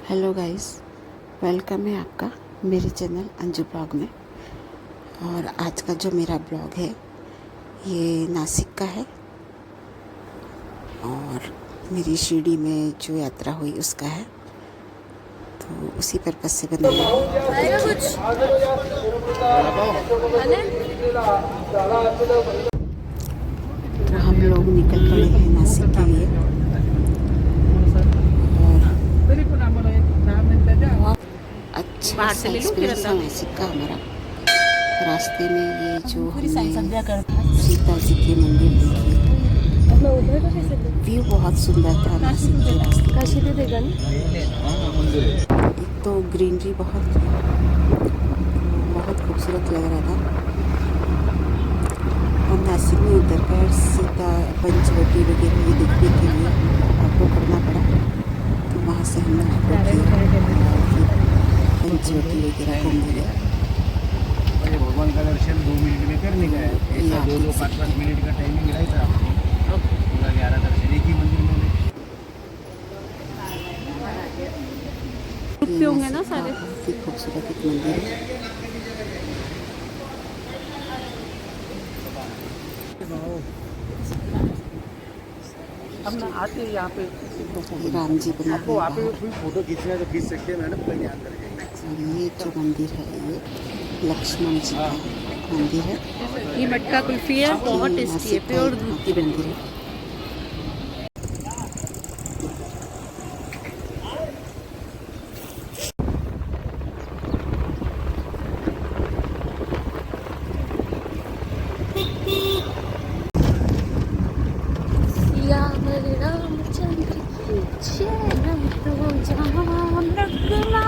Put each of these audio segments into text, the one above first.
Hello guys, welcome है आपका मेरे चैनल अंजू ब्लॉग में। और आज का जो मेरा ब्लॉग है ये नासिक का है और मेरी शिरडी में जो यात्रा हुई उसका है, तो उसी पर्पज़ से बनाया है। तो हम लोग निकल पड़े हैं नासिक के लिए और बहुत अच्छा एक्सपीरियंस था नासिक का हमारा। रास्ते में ये जो हमने सीता जी के मंदिर देखी, व्यू बहुत सुंदर था नासिक के रास्ते का। एक तो ग्रीनरी बहुत खूबसूरत लग रहा था। हम नासिक में उतरकर सीता पंचवटी वगैरह ये देखने के लिए ऑटो करना पड़ा, तो वहाँ से हमने ऑटो किया और फिर पंचवटी वगैरह घूम लिया। भगवान का दर्शन 2 मिनट में करने का है, ऐसा 2-5 मिनट का टाइमिंग रहता है। पूरा 11 दर्शन एक ही मंदिर में होंगे ना सारे। बहुत ही खूबसूरत एक मंदिर है। हम ना आते यहाँ पे राम जी बने आपको हुए वहाँ पे बाहर। कोई फोटो खींचना है तो खींच सकते हैं मैडम, कोई ध्यान करके। और ये जो मंदिर है ये लक्ष्मण जी का मंदिर है। ये मटका कुल्फी है, बहुत टेस्टी है, नासिक का प्योर एक दूध की मंदिर बनती है। है। रामचंद्र की जय, तो जहाँ लगना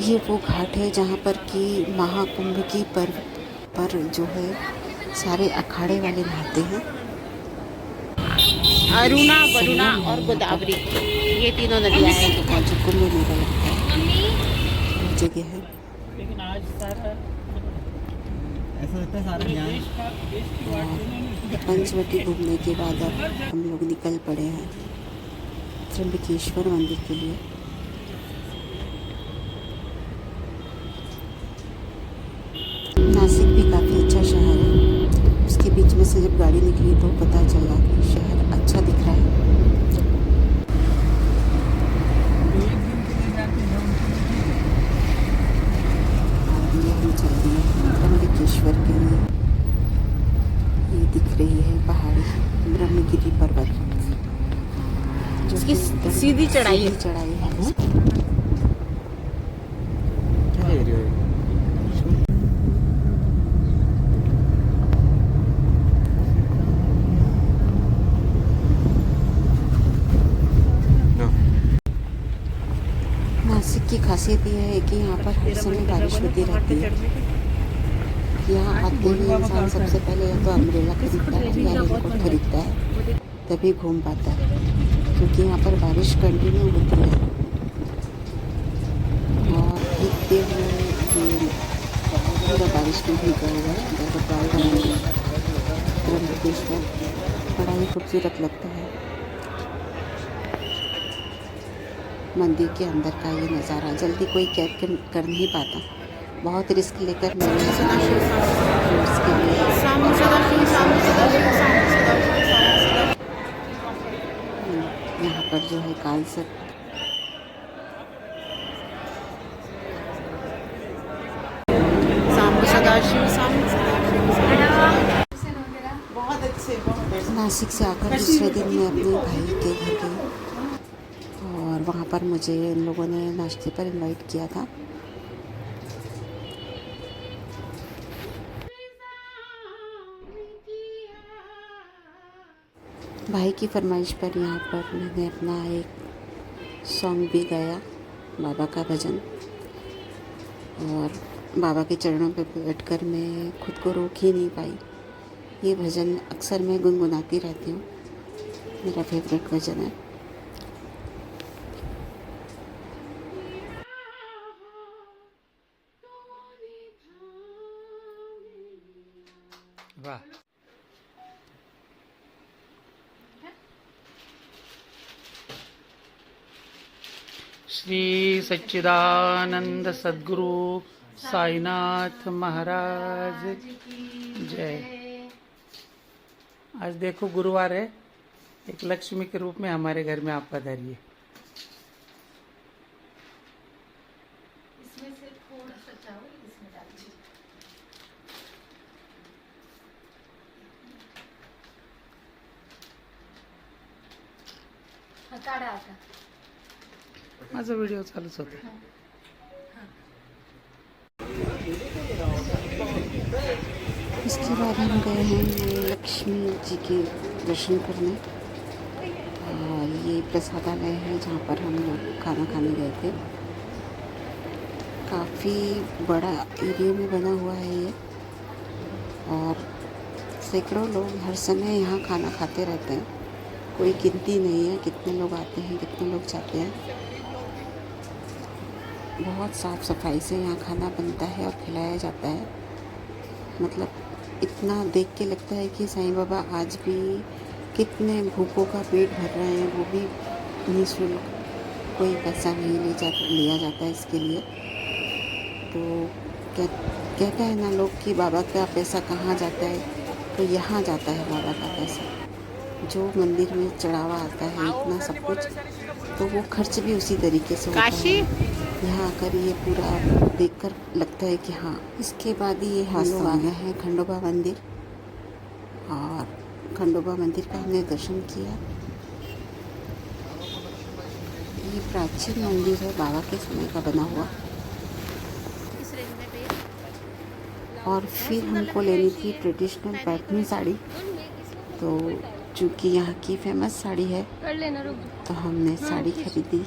ये वो घाट है जहाँ पर कि महाकुंभ की पर्व पर जो है सारे अखाड़े वाले नहाते हैं। अरुणा, वरुणा संगम है और यहाँ पर, गोदावरी, ये तीनों नदियाँ हैं। और जो कुंभ मेला लगता है वो जगह है। लेकिन आज सारा ऐसा लगता है सारा और पंचवटी घूमने के बाद अब हम लोग निकल पड़े हैं त्र्यंबकेश्वर मंदिर के लिए। नासिक भी काफ़ी अच्छा शहर है। उसके बीच में से जब गाड़ी निकली तो पता चला कि शहर अच्छा दिख रहा है। और ये हम चल दिए हैं त्र्यंबकेश्वर के लिए। ये दिख रही है पहाड़ी ब्रह्मगिरी पर्वत, जो इसकी कि एकदम सीधी चढ़ाई है। चढ़ाई है। क्या ले रही हो? नासिक की खासियत यह है कि यहाँ पर हर समय बारिश होती रहती है। यहाँ आते ही इंसान सबसे पहले या तो अम्ब्रेला खरीदता है या रेनकोट खरीदता है, तभी घूम पाता है, क्योंकि यहाँ पर बारिश कंटिन्यू होती है। और दिखते हुए ये पूरा बारिश में भीगा हुआ है गर्भपाल का मंदिर त्र्यंबकेश्वर, बड़ा ही खूबसूरत लगता है। मंदिर के अंदर का ये नज़ारा जल्दी कोई कैद कर नहीं पाता। बहुत रिस्क लेकर मैंने फ्लोर्स के लिए यहाँ पर जो है कालसट नासिक से आकर दूसरे दिन मैं अपने भाई के घर गई और वहाँ पर मुझे इन लोगों ने नाश्ते पर इनवाइट किया था। भाई की फरमाइश पर यहाँ पर मैंने अपना एक सॉन्ग भी गाया, बाबा का भजन। और बाबा के चरणों पर बैठकर मैं खुद को रोक ही नहीं पाई। ये भजन अक्सर मैं गुनगुनाती रहती हूँ, मेरा फेवरेट भजन है। वाह। श्री सच्चिदानंद सद्गुरु साईनाथ महाराज की जय। आज देखो गुरुवार है, एक लक्ष्मी के रूप में हमारे घर में आप पधारिए। इसमें से थोड़ा सा चावल इसमें डाल दीजिए। हाँ, काढा आता। माझा व्हिडिओ चालूच होता। इसके बाद हम गए हैं ये लक्ष्मी जी के दर्शन करने। और ये प्रसादालय है जहाँ पर हम लोग खाना खाने गए थे। काफ़ी बड़ा एरिया में बना हुआ है ये, और सैकड़ों लोग हर समय यहाँ खाना खाते रहते हैं। कोई गिनती नहीं है कितने लोग आते हैं, कितने लोग जाते हैं। बहुत साफ़ सफाई से यहाँ खाना बनता है और खिलाया जाता है। मतलब इतना देख के लगता है कि साईं बाबा आज भी कितने भूखों का पेट भर रहे हैं, वो भी निःशुल्क, कोई पैसा नहीं लिया जाता है इसके लिए। तो कहते हैं ना लोग कि बाबा का पैसा कहाँ जाता है, तो यहाँ जाता है बाबा का पैसा। जो मंदिर में चढ़ावा आता है इतना सब कुछ, तो वो खर्च भी उसी तरीके से होता है। यहाँ आकर ये पूरा देखकर लगता है कि हाँ। इसके बाद ये हम लोग आ गए हैं खंडोबा मंदिर, और खंडोबा मंदिर का हमने दर्शन किया। ये प्राचीन मंदिर है, बाबा के समय का बना हुआ। इस रेंज में पे और फिर हमको लेनी थी ट्रेडिशनल पैठनी साड़ी, तो चूँकि यहाँ की फेमस साड़ी है कर लेना, रुक तो हमने साड़ी खरीदी।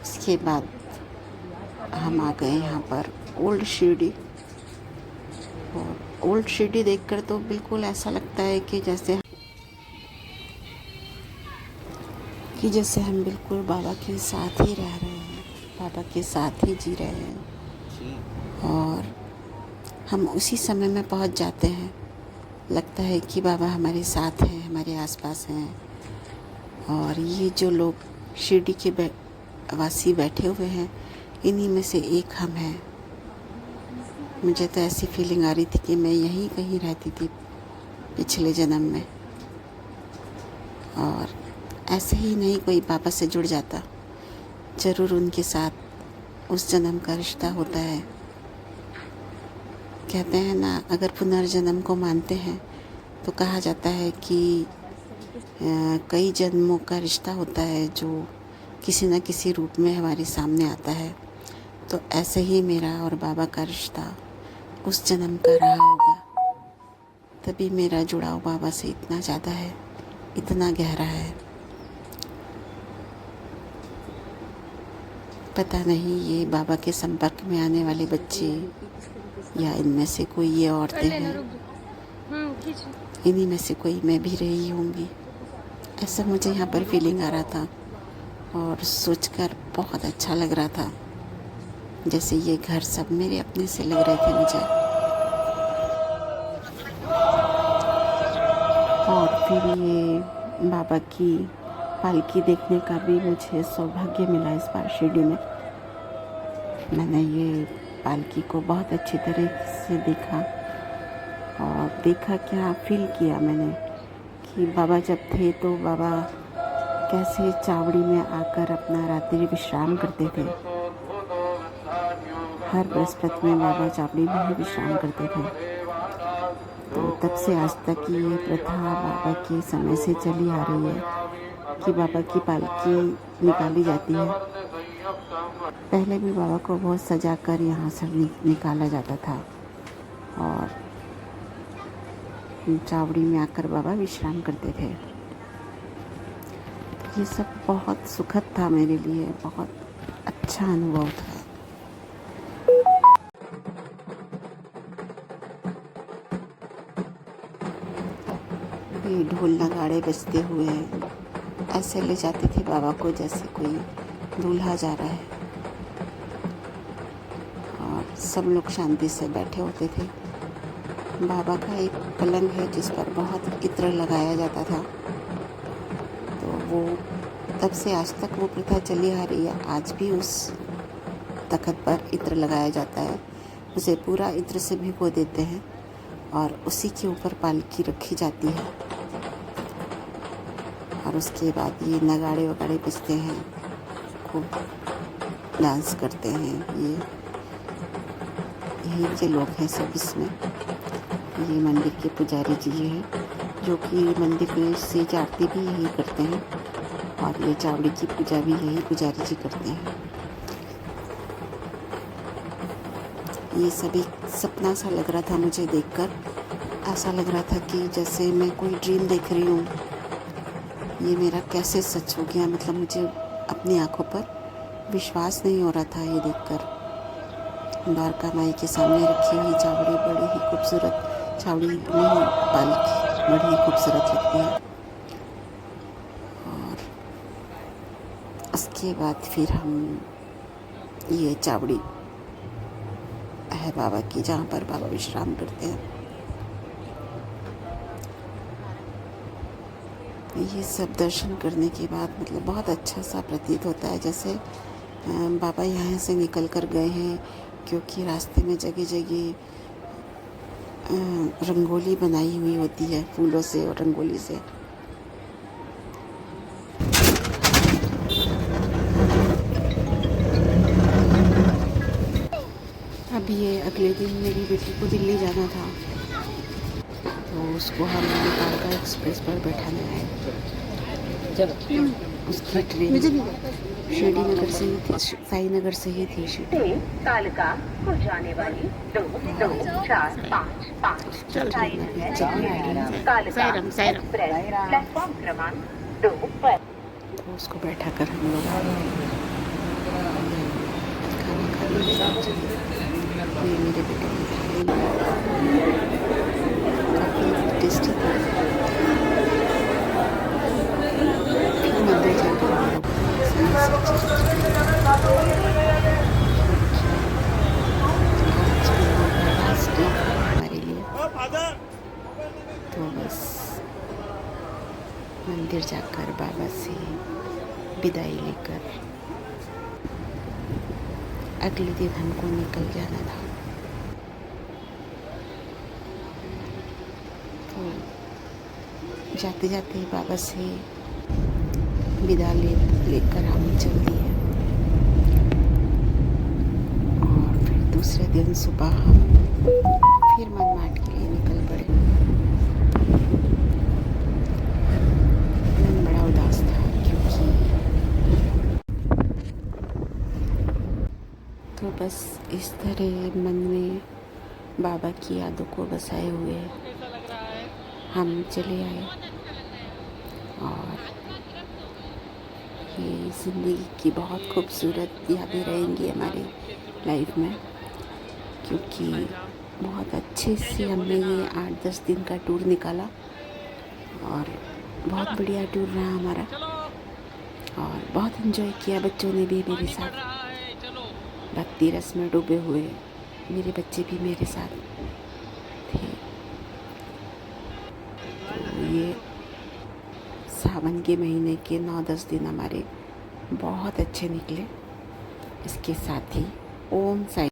इसके बाद हम आ गए यहाँ पर ओल्ड शिरडी। और ओल्ड शिरडी देखकर तो बिल्कुल ऐसा लगता है कि जैसे हम बिल्कुल बाबा के साथ ही रह रहे हैं, बाबा के साथ ही जी रहे हैं। और हम उसी समय में पहुँच जाते हैं। लगता है कि बाबा हमारे साथ हैं, हमारे आसपास हैं। और ये जो लोग शिरडी के वासी बैठे हुए हैं, इन्हीं में से एक हम हैं। मुझे तो ऐसी फीलिंग आ रही थी कि मैं यहीं कहीं रहती थी पिछले जन्म में। और ऐसे ही नहीं कोई बाबा से जुड़ जाता, ज़रूर उनके साथ उस जन्म का रिश्ता होता है। कहते हैं ना, अगर पुनर्जन्म को मानते हैं तो कहा जाता है कि कई जन्मों का रिश्ता होता है जो किसी न किसी रूप में हमारे सामने आता है। तो ऐसे ही मेरा और बाबा का रिश्ता उस जन्म का रहा होगा, तभी मेरा जुड़ाव बाबा से इतना ज़्यादा है, इतना गहरा है। पता नहीं ये बाबा के संपर्क में आने वाले बच्चे या इनमें से कोई ये औरतें हैं, इन्हीं में से कोई मैं भी रही होंगी, ऐसा मुझे यहाँ पर फीलिंग आ रहा था। और सोचकर बहुत अच्छा लग रहा था, जैसे ये घर सब मेरे अपने से लग रहे थे मुझे। और फिर ये बाबा की पालकी देखने का भी मुझे सौभाग्य मिला इस बार शिरडी में। मैंने ये पालकी को बहुत अच्छी तरह से देखा, और देखा क्या, फील किया मैंने कि बाबा जब थे तो बाबा कैसे चावड़ी में आकर अपना रात्रि विश्राम करते थे। हर बृहस्पति में बाबा चावड़ी में ही विश्राम करते थे। तो तब से आज तक ये प्रथा बाबा के समय से चली आ रही है कि बाबा की पालकी निकाली जाती है। पहले भी बाबा को बहुत सजा कर यहाँ से निकाला जाता था, और चावड़ी में आकर बाबा विश्राम करते थे। ये सब बहुत सुखद था मेरे लिए, बहुत अच्छा अनुभव था। ये ढोल नगाड़े बजते हुए ऐसे ले जाते थे बाबा को जैसे कोई दूल्हा जा रहा है, और सब लोग शांति से बैठे होते थे। बाबा का एक पलंग है जिस पर बहुत इत्र लगाया जाता था। तो वो तब से आज तक वो प्रथा चली आ रही है। आज भी उस तख्त पर इत्र लगाया जाता है, उसे पूरा इत्र से भिगो देते हैं और उसी के ऊपर पालकी रखी जाती है। और उसके बाद ये नगाड़े वगाड़े बजते हैं, खूब डांस करते हैं। यही के लोग हैं सब इसमें। ये मंदिर के पुजारी जी हैं जो कि मंदिर में सेज आरती भी यही करते हैं और ये चावड़ी की पूजा भी यही पुजारी जी करते हैं। ये सभी सपना सा लग रहा था मुझे देखकर। ऐसा लग रहा था कि जैसे मैं कोई ड्रीम देख रही हूँ। ये मेरा कैसे सच हो गया, मतलब मुझे अपनी आंखों पर विश्वास नहीं हो रहा था ये देखकर। द्वारका माई के सामने रखी हुई चावड़ी बड़ी ही खूबसूरत, चावड़ी नहीं पालकी बड़ी ही खूबसूरत लगती है। और उसके बाद फिर हम ये चावड़ी है बाबा की, जहाँ पर बाबा विश्राम करते हैं। ये सब दर्शन करने के बाद मतलब बहुत अच्छा सा प्रतीत होता है, जैसे बाबा यहाँ से निकल कर गए हैं, क्योंकि रास्ते में जगह जगह रंगोली बनाई हुई होती है फूलों से और रंगोली से। अब ये अगले दिन मेरी बेटी को दिल्ली जाना था, तो उसको हम कालका एक्सप्रेस पर बैठाने आए। उसकी ट्रेन शिरडी नगर से ही थी, साई नगर से ही थी शिरडी। कालका को जाने वाली 2-2-4-5-5 कालका एक्सप्रेस प्लेटफॉर्म क्रमांक 2 पर। तो उसको बैठा कर हम लोग खाना खाने ये मेरे बेटे ने काफ़ी टेस्टी था। फिर मंदिर जाकर हम लोग हमारे लिए तो बस मंदिर जाकर बाबा से विदाई लेकर अगले दिन हमको निकल जाना था। तो जाते जाते बाबा से विदा लेकर हम चल दिए और फिर दूसरे दिन सुबह हम फिर मनमाड के लिए निकल पड़े। मन बड़ा उदास था, क्योंकि तो बस इस तरह मन में बाबा की यादों को बसाए हुए हम चले आए। और ये ज़िंदगी की बहुत खूबसूरत यादें रहेंगी हमारी लाइफ में, क्योंकि बहुत अच्छे से हमने ये 8-10 दिन का टूर निकाला और बहुत बढ़िया टूर रहा हमारा और बहुत एंजॉय किया। बच्चों ने भी मेरे साथ भक्ति रस में डूबे हुए, मेरे बच्चे भी मेरे साथ थे। तो ये सावन के महीने के 9-10 दिन हमारे बहुत अच्छे निकले। इसके साथ ही ओम साई